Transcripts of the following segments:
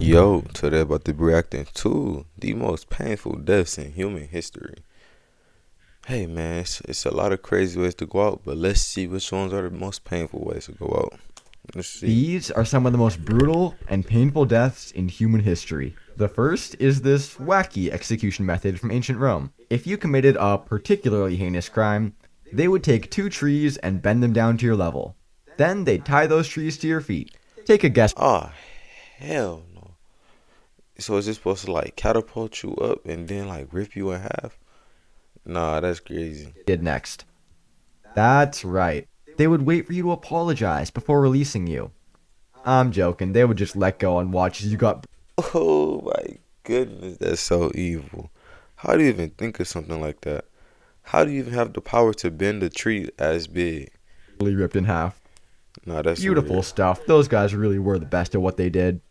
Yo, today about to be reacting to the most painful deaths in human history. Hey man, it's a lot of crazy ways to go out, but let's see which ones are the most painful ways to go out. Let's see. These are some of the most brutal and painful deaths in human history. The first is this wacky execution method from ancient Rome. If you committed a particularly heinous crime, they would take two trees and bend them down to your level. Then they'd tie those trees to your feet. Take a guess Oh, hell no. So is it supposed to like catapult you up and then like rip you in half? Nah, that's crazy. what they did next. That's right. They would wait for you to apologize before releasing you. I'm joking. They would just let go and watch as you got Oh my goodness, that's so evil. How do you even think of something like that? How do you even have the power to bend a tree as big? brutally ripped in half. Nah, that's Beautiful weird. stuff. Those guys really were the best at what they did.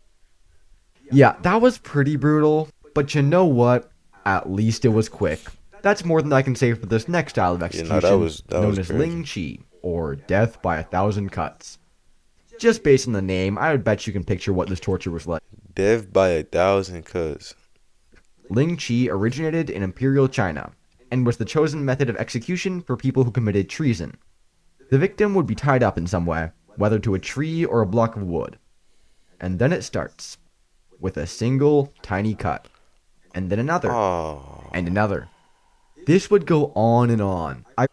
Yeah, that was pretty brutal, but you know what? At least it was quick. That's more than I can say for this next style of Yeah, execution, no, that known was as crazy. Ling Chi, or death by 1,000 cuts. Just based on the name, I would bet you can picture what this torture was like. Death by 1,000 cuts. Ling Chi originated in Imperial China, and was the chosen method of execution for people who committed treason. The victim would be tied up in some way, whether to a tree or a block of wood. And then it starts, with a single tiny cut, and then another, Oh, and another. This would go on and on. I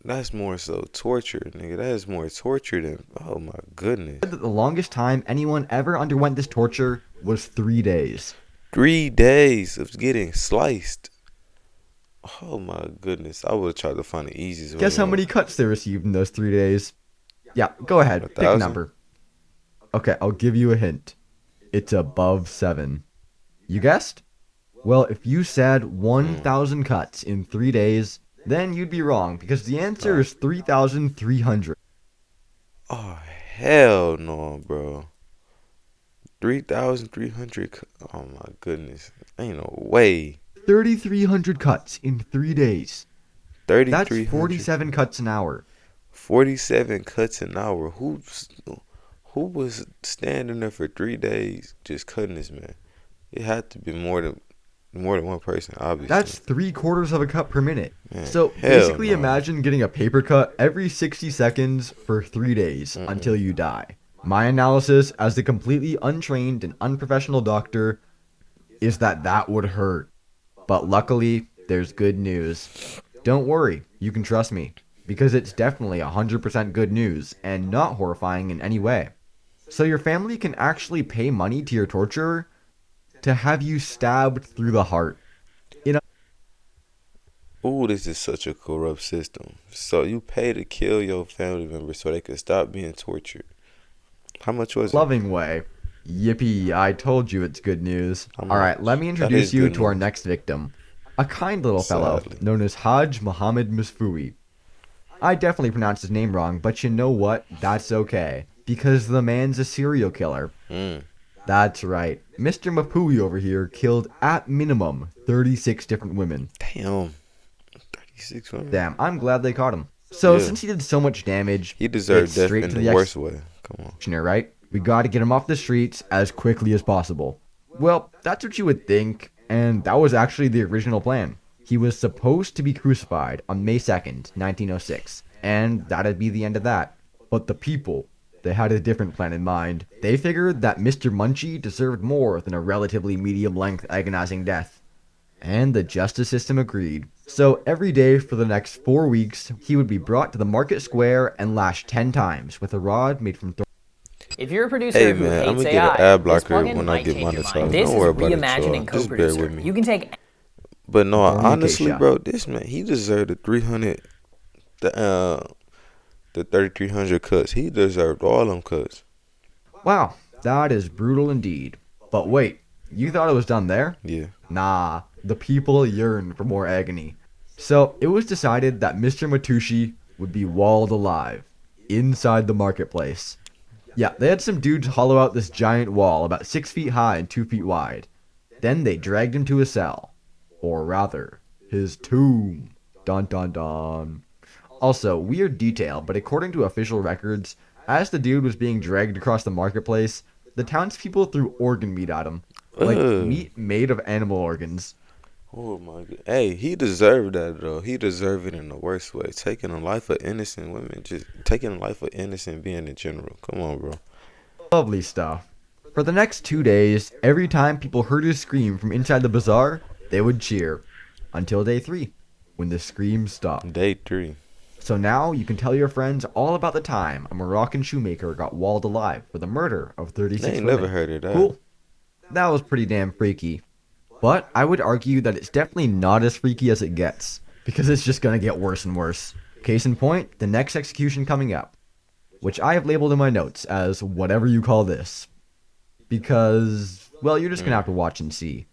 that's more so torture, nigga. That is more torture than. Oh my goodness. read that the longest time anyone ever underwent this torture was 3 days. 3 days of getting sliced. Oh my goodness. I would try to find the easiest way. Guess how out. many cuts they received in those 3 days? Yeah, go ahead, pick a 1,000? number. Okay, I'll give you a hint. It's above 7. You guessed? Well, if you said 1,000 cuts in 3 days, then you'd be wrong, because the answer is 3,300. Oh hell no, bro. 3,300. Oh my goodness. Ain't no way. 3,300 cuts in 3 days. That's 3,300. 47 cuts an hour. 47 cuts an hour. Who was standing there for 3 days just cutting this man? It had to be more than one person, obviously. That's 3/4 of a cut per minute. Man, So hell basically, no. imagine getting a paper cut every 60 seconds for 3 days until you die. My analysis, as a completely untrained and unprofessional doctor, is that that would hurt. But luckily, there's good news. Don't worry, you can trust me, because it's definitely 100% good news and not horrifying in any way. So your family can actually pay money to your torturer to have you stabbed through the heart. Ooh, this is such a corrupt system. So you pay to kill your family members so they can stop being tortured. How much was it? Loving way. Yippee, I told you it's good news. How Alright, much? let me That introduce is you good to our news. next victim. A kind little fellow Sadly. known as Hajj Muhammad Misfoui. I definitely pronounced his name wrong, but you know what? That's okay. Because the man's a serial killer. Mm. That's right. Mr. Mapui over here killed at minimum 36 different women. Damn. 36 women. Damn, I'm glad they caught him. So Yeah. since he did so much damage, He deserved it's death straight in to the the worst way. Come on. executioner, right? We gotta get him off the streets as quickly as possible. Well, that's what you would think, and that was actually the original plan. He was supposed to be crucified on May 2nd, 1906, and that'd be the end of that. But the people, they had a different plan in mind. They figured that Mr. Munchie deserved more than a relatively medium-length agonizing death. And the justice system agreed. So every day for the next 4 weeks, he would be brought to the market square and lashed 10 times with a rod made from If you're a producer Hey who man, I'm hates gonna get an AI, ad this blocker plugin when I might get change your monetized. mind. This Don't is worry about it, reimagining y'all. Just bear CoProducer. with me. You can take But no, Thorny honestly, acacia. bro, this man, he deserved the 3,300 cuts. He deserved all them cuts. Wow, that is brutal indeed. But wait, you thought it was done there? Yeah. Nah, the people yearn for more agony. So it was decided that Mr. Matushi would be walled alive inside the marketplace. Yeah, they had some dudes hollow out this giant wall about 6 feet high and 2 feet wide. Then they dragged him to a cell. Or rather, his tomb. Dun dun dun. Also, weird detail, but according to official records, as the dude was being dragged across the marketplace, The townspeople threw organ meat at him, like Ugh. meat made of animal organs. Oh my god. Hey, he deserved that though. He deserved it in the worst way. Taking a life of innocent women, just taking a life of innocent being in general. Come on, bro. Lovely stuff. For the next 2 days, every time people heard a scream from inside the bazaar, they would cheer. Until day 3, when the screams stopped. Day 3. So now you can tell your friends all about the time a Moroccan shoemaker got walled alive for the murder of 36 They ain't women. never heard of that. Cool. That was pretty damn freaky. But I would argue that it's definitely not as freaky as it gets, because it's just gonna get worse and worse. Case in point, the next execution coming up, which I have labeled in my notes as whatever you call this. Because, well, you're just gonna have to watch and see.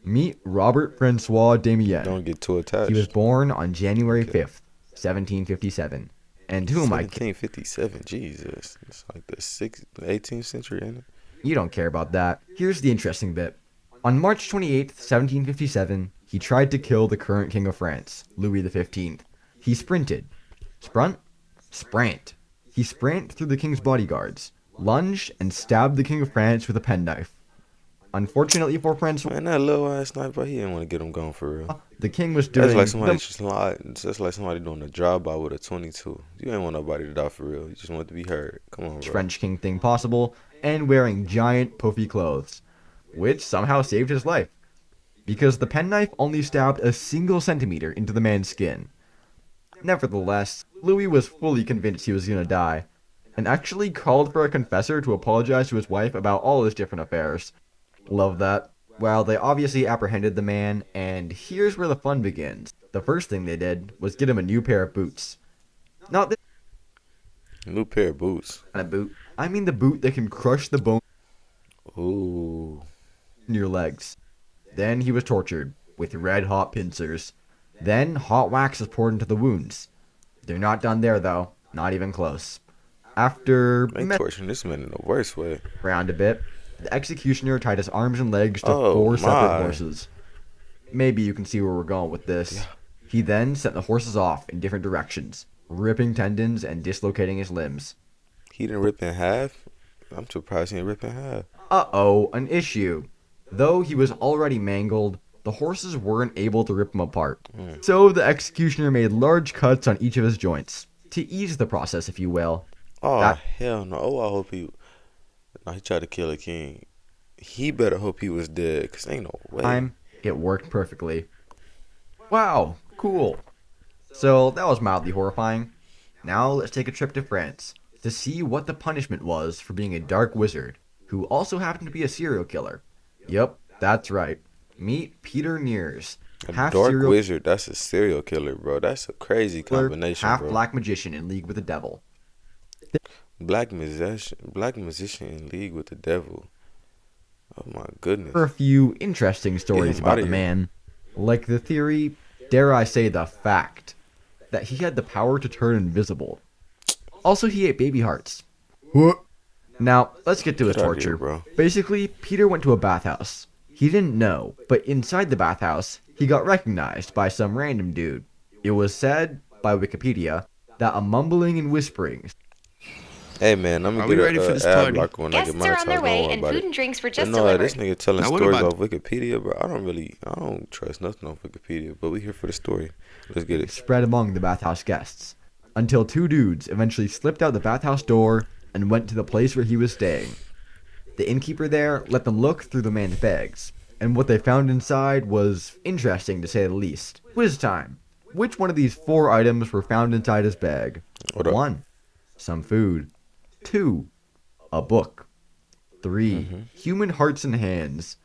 Meet Robert Francois Damien. Don't get too attached. He was born on January 5th, 1757. And who am I kidding? 1757. Jesus. It's like the 18th century, ain't it? You don't care about that. Here's the interesting bit. On March 28th, 1757, he tried to kill the current king of France, Louis XV. He sprinted. Sprunt? Sprant. He sprint through the king's bodyguards, lunged, and stabbed the king of France with a penknife. Unfortunately for Francois, Man, that little ass sniper, he didn't want to get him gone for real. the king was doing That's like somebody the just lied. It's just like somebody doing a drive-by with a 22. You ain't want nobody to die for real. You just want to be heard. Come on, bro. French king thing possible, and wearing giant puffy clothes, which somehow saved his life, because the penknife only stabbed a single centimeter into the man's skin. Nevertheless, Louis was fully convinced he was gonna die, and actually called for a confessor to apologize to his wife about all his different affairs. Love that. Well, they obviously apprehended the man, and here's where the fun begins. The first thing they did was get him a new pair of boots. Not this New pair of boots. kind of boot. I mean the boot that can crush the bone Ooh. in your legs. Then he was tortured with red-hot pincers. Then hot wax was poured into the wounds. They're not done there, though. Not even close. After They torturing this man in the worst way. around a bit, the executioner tied his arms and legs to Oh, 4 separate my. horses. Maybe you can see where we're going with this. He then sent the horses off in different directions, ripping tendons and dislocating his limbs. He didn't rip in half. I'm surprised he didn't rip in half. Uh-oh, an issue. Though he was already mangled, the horses weren't able to rip him apart. So the executioner made large cuts on each of his joints, to ease the process, if you will. Oh, That- hell no. Oh, I hope he... No, he tried to kill a king. He better hope he was dead, because ain't no way. Time, it worked perfectly. Wow, cool. So that was mildly horrifying. Now let's take a trip to France to see what the punishment was for being a dark wizard who also happened to be a serial killer. Yep, that's right. Meet Peter Neers, A half dark serial wizard, that's a serial killer, bro. That's a crazy killer, combination, half bro. black magician in league with the devil. Black musician in league with the devil. Oh my goodness. For a few interesting stories him about outta the here. man, like the theory, dare I say the fact, that he had the power to turn invisible. Also, he ate baby hearts. What? Now, let's get to his Get outta torture. here, bro. Basically, Peter went to a bathhouse. He didn't know, but inside the bathhouse, he got recognized by some random dude. It was said, by Wikipedia, that a mumbling and whispering Hey man, I'm Are gonna we get ready for a this ad party? blocker when I Guests get monetized. are on their Don't way, worry and about food it. and drinks were But just no, delivered. this nigga telling Now, what stories about- off Wikipedia, bro. I don't trust nothing on Wikipedia. But we here for the story. Let's get it. spread among the bathhouse guests, until 2 dudes eventually slipped out the bathhouse door and went to the place where he was staying. The innkeeper there let them look through the man's bags, and what they found inside was interesting to say the least. Quiz time. Which one of these 4 items were found inside his bag? What up? 1. Some food. 2. A book. 3. Mm-hmm. Human hearts and hands.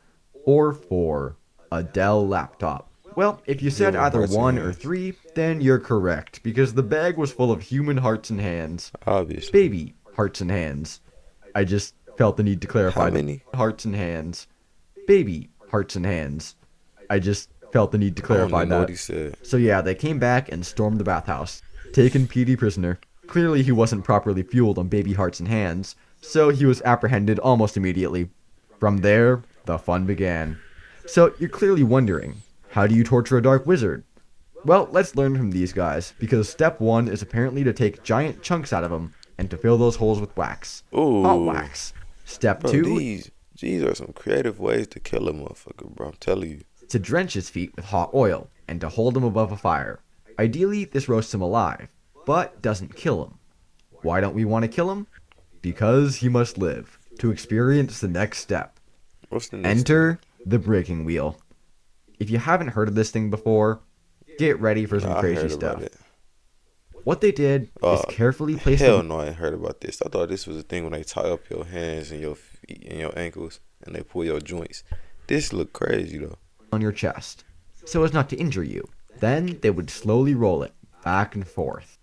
Or 4. A Dell laptop. Well, if you said Human either hearts and 1 or hands. 3, then you're correct, because the bag was full of human hearts and hands. Obviously. Baby hearts and hands. I just felt the need to clarify. How many? Hearts and hands. Baby hearts and hands. I just felt the need to I don't clarify even know what that. he said. So yeah, they came back and stormed the bathhouse, taking Petey prisoner. Clearly he wasn't properly fueled on baby hearts and hands, so he was apprehended almost immediately. From there, the fun began. So you're clearly wondering, how do you torture a dark wizard? Well, let's learn from these guys, because step 1 is apparently to take giant chunks out of them and to fill those holes with wax. Ooh. Hot wax. Step Bro, 2, these are some creative ways to kill a motherfucker, bro. I'm telling you. to drench his feet with hot oil and to hold him above a fire. Ideally, this roasts him alive, but doesn't kill him. Why don't we want to kill him? Because he must live to experience the next step. What's the next Enter the breaking wheel. If you haven't heard of this thing before, get ready for some thing? I crazy heard stuff. about it. What they did is carefully place Hell the no, I ain't heard about this. I thought this was a thing when they tie up your hands and your feet and your ankles and they pull your joints. This look crazy though. on your chest, so as not to injure you. Then they would slowly roll it back and forth.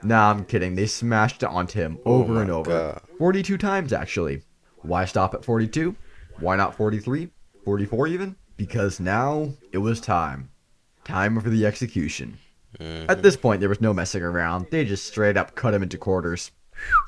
Nah, I'm kidding. They smashed it onto him over my and over. God. 42 times, actually. Why stop at 42? Why not 43? 44 even? Because now it was time. Time for the execution. At this point, there was no messing around. They just straight up cut him into quarters.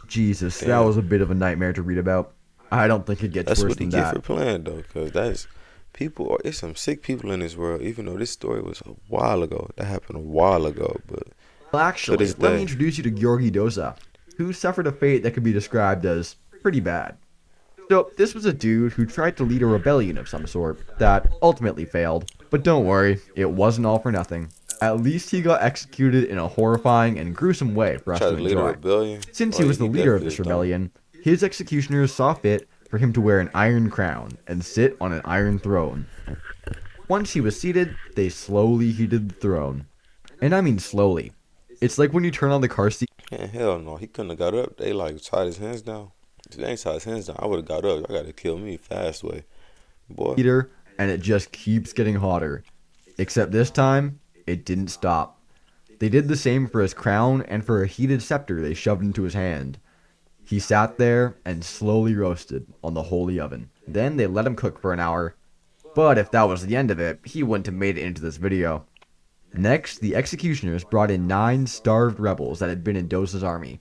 Jesus, that Damn. was a bit of a nightmare to read about. I don't think it gets That's worse what he than get that. for playing though, cause that's people. It's some sick people in this world. Even though this story was a while ago, that happened a while ago. But Well, actually, this let me day. introduce you to Georgi Doza, who suffered a fate that could be described as pretty bad. So, this was a dude who tried to lead a rebellion of some sort that ultimately failed. But don't worry, it wasn't all for nothing. At least he got executed in a horrifying and gruesome way for us try to to lead a enjoy. rebellion. Since Oh, he was the leader of definitely this is dumb. rebellion, his executioners saw fit for him to wear an iron crown and sit on an iron throne. Once he was seated, they slowly heated the throne. And I mean slowly. It's like when you turn on the car seat Man, hell no, he couldn't have got up. They like tied his hands down. If they ain't tied his hands down, I would have got up. Y'all gotta kill me fast way, boy. heater, and it just keeps getting hotter. Except this time, it didn't stop. They did the same for his crown and for a heated scepter they shoved into his hand. He sat there and slowly roasted on the holy oven. Then they let him cook for an hour. But if that was the end of it, he wouldn't have made it into this video. Next, the executioners brought in 9 starved rebels that had been in Doza's army.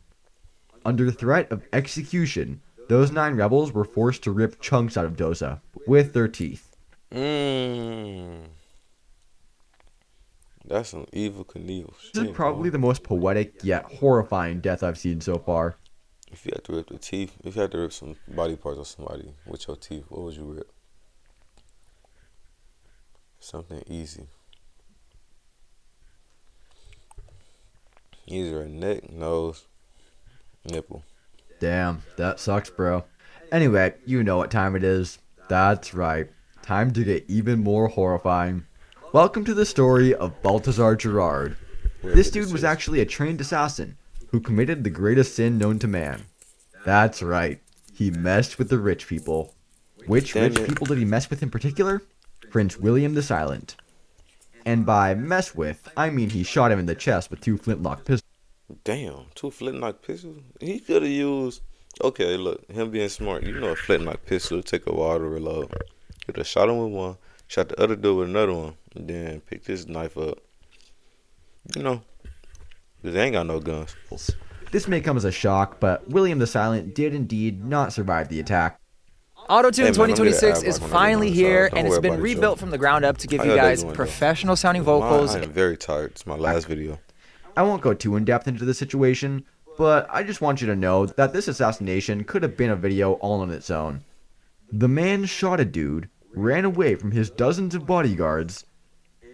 Under threat of execution, those 9 rebels were forced to rip chunks out of Doza with their teeth. That's some evil Knievel shit. This is probably boy. the most poetic yet horrifying death I've seen so far. If you had to rip the teeth, if you had to rip some body parts of somebody with your teeth, what would you rip? Something easy. Either a neck, nose, nipple. Damn, that sucks, bro. Anyway, you know what time it is. That's right. Time to get even more horrifying. Welcome to the story of Balthazar Gerard. This dude was actually a trained assassin who committed the greatest sin known to man. That's right. He messed with the rich people. Which Damn rich it. people did he mess with in particular? Prince William the Silent. And by mess with, I mean he shot him in the chest with 2 flintlock pistols. Damn, 2 flintlock pistols? He could have used. Okay, look, him being smart. You know, a flintlock pistol take a while to reload. He would have shot him with one, shot the other dude with another one, and then picked his knife up. You know, 'cause they ain't got no guns. This may come as a shock, but William the Silent did indeed not survive the attack. AutoTune Hey, man, I'm 2026 gonna is add rock on finally every one, here, so don't and it's worry been about it, rebuilt Joe. from the ground up to give How you y'all day guys doing, Joe? professional sounding vocals. I am very tired. It's my last video. I won't go too in depth into the situation, but I just want you to know that this assassination could have been a video all on its own. The man shot a dude, ran away from his dozens of bodyguards,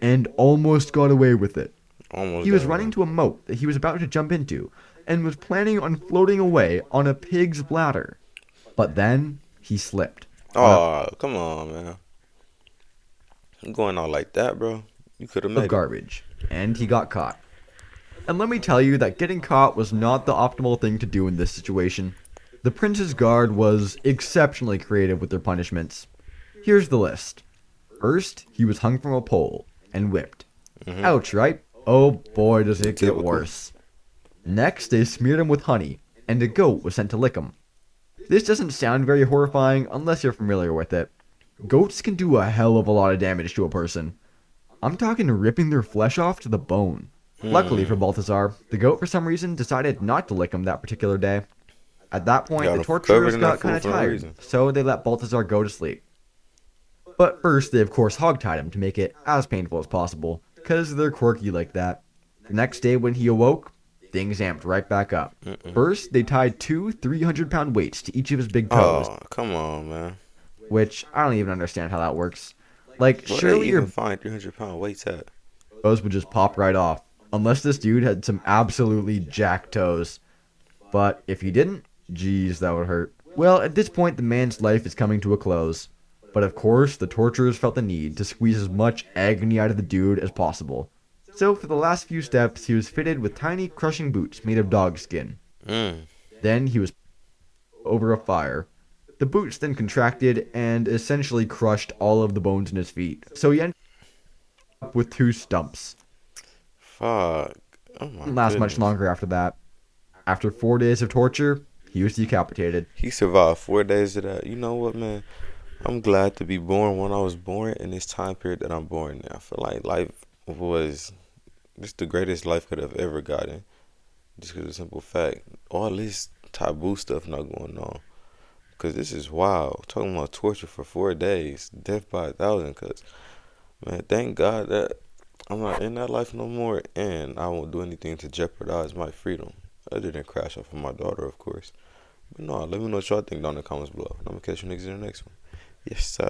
and almost got away with it. Almost. He was got running him. to a moat that he was about to jump into, and was planning on floating away on a pig's bladder. But then, he slipped. Oh, come on, man. You going out like that, bro? You could have Of made it. garbage, and he got caught. And let me tell you that getting caught was not the optimal thing to do in this situation. The prince's guard was exceptionally creative with their punishments. Here's the list. First, he was hung from a pole and whipped. Ouch, right? Oh boy, does it get Typical. worse. Next, they smeared him with honey, and a goat was sent to lick him. This doesn't sound very horrifying unless you're familiar with it. Goats can do a hell of a lot of damage to a person. I'm talking ripping their flesh off to the bone. Luckily for Balthazar, the goat for some reason decided not to lick him that particular day. At that point, Got the him torturers covered in got that food kind of for no tired, reason. so they let Balthazar go to sleep. But first, they of course hogtied him to make it as painful as possible, because they're quirky like that. The next day when he awoke, things amped right back up. Mm-mm. First, they tied two 300-pound weights to each of his big toes, Oh, come on, man. which I don't even understand how that works. Like, Where they surely even your find 300-pound weights at? toes would just pop right off, unless this dude had some absolutely jacked toes. But if he didn't, geez, that would hurt. Well, at this point, the man's life is coming to a close. But of course, the torturers felt the need to squeeze as much agony out of the dude as possible. So for the last few steps, he was fitted with tiny crushing boots made of dog skin. Mm. Then he was over a fire. The boots then contracted and essentially crushed all of the bones in his feet. So he ended up with two stumps. Fuck. Oh my Didn't last much goodness. longer after that. After 4 days of torture, he was decapitated. He survived 4 days of that. You know what, man? I'm glad to be born when I was born in this time period that I'm born in. I feel like life was just the greatest life could have ever gotten. Just because of the simple fact, all this taboo stuff not going on. Because this is wild. Talking about torture for 4 days, death by 1,000. Because, man, thank God that I'm not in that life no more. And I won't do anything to jeopardize my freedom. Other than crash off of my daughter, of course. But no, let me know what y'all think down in the comments below. And I'm going to catch you niggas in the next one. Yes, sir.